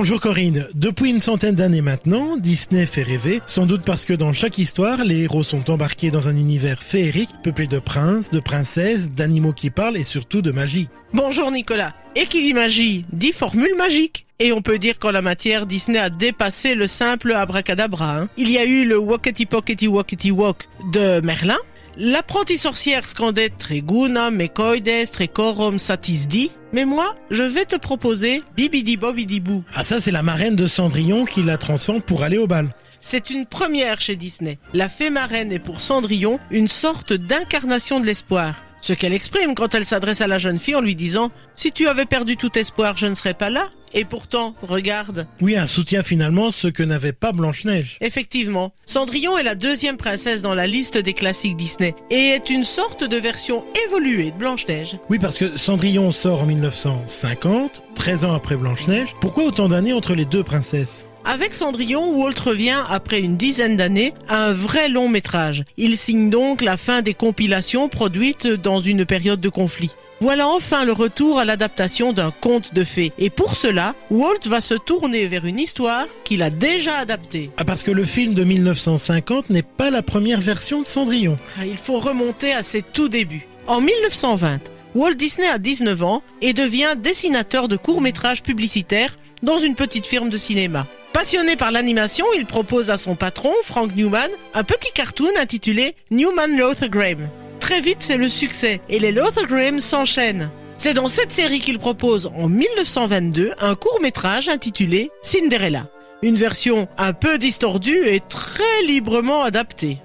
Bonjour Corinne, depuis une centaine d'années maintenant, Disney fait rêver, sans doute parce que dans chaque histoire, les héros sont embarqués dans un univers féerique, peuplé de princes, de princesses, d'animaux qui parlent et surtout de magie. Bonjour Nicolas. Et qui dit magie, dit formule magique. Et on peut dire qu'en la matière, Disney a dépassé le simple abracadabra. Il y a eu le Walkety Pockety Walkety Walk de Merlin. L'apprentie sorcière scandait Treguna, Mecoides, Trecorum, Satisdi. Mais moi, je vais te proposer Bibidi Bobidi Boo. Ah ça c'est la marraine de Cendrillon qui la transforme pour aller au bal. C'est une première chez Disney. La fée marraine est pour Cendrillon une sorte d'incarnation de l'espoir. Ce qu'elle exprime quand elle s'adresse à la jeune fille en lui disant « Si tu avais perdu tout espoir, je ne serais pas là. » Et pourtant, regarde. Oui, un soutien finalement, ce que n'avait pas Blanche-Neige. Effectivement, Cendrillon est la deuxième princesse dans la liste des classiques Disney et est une sorte de version évoluée de Blanche-Neige. Oui, parce que Cendrillon sort en 1950, 13 ans après Blanche-Neige. Pourquoi autant d'années entre les deux princesses ? Avec Cendrillon, Walt revient après une dizaine d'années à un vrai long métrage. Il signe donc la fin des compilations produites dans une période de conflit. Voilà enfin le retour à l'adaptation d'un conte de fées. Et pour cela, Walt va se tourner vers une histoire qu'il a déjà adaptée. Ah, parce que le film de 1950 n'est pas la première version de Cendrillon. Il faut remonter à ses tout débuts. En 1920, Walt Disney a 19 ans et devient dessinateur de courts-métrages publicitaires dans une petite firme de cinéma. Passionné par l'animation, il propose à son patron, Frank Newman, un petit cartoon intitulé Newman Lothar-Graham. Très vite, c'est le succès et les Lothar-Graham s'enchaînent. C'est dans cette série qu'il propose en 1922 un court-métrage intitulé Cinderella. Une version un peu distordue et très librement adaptée.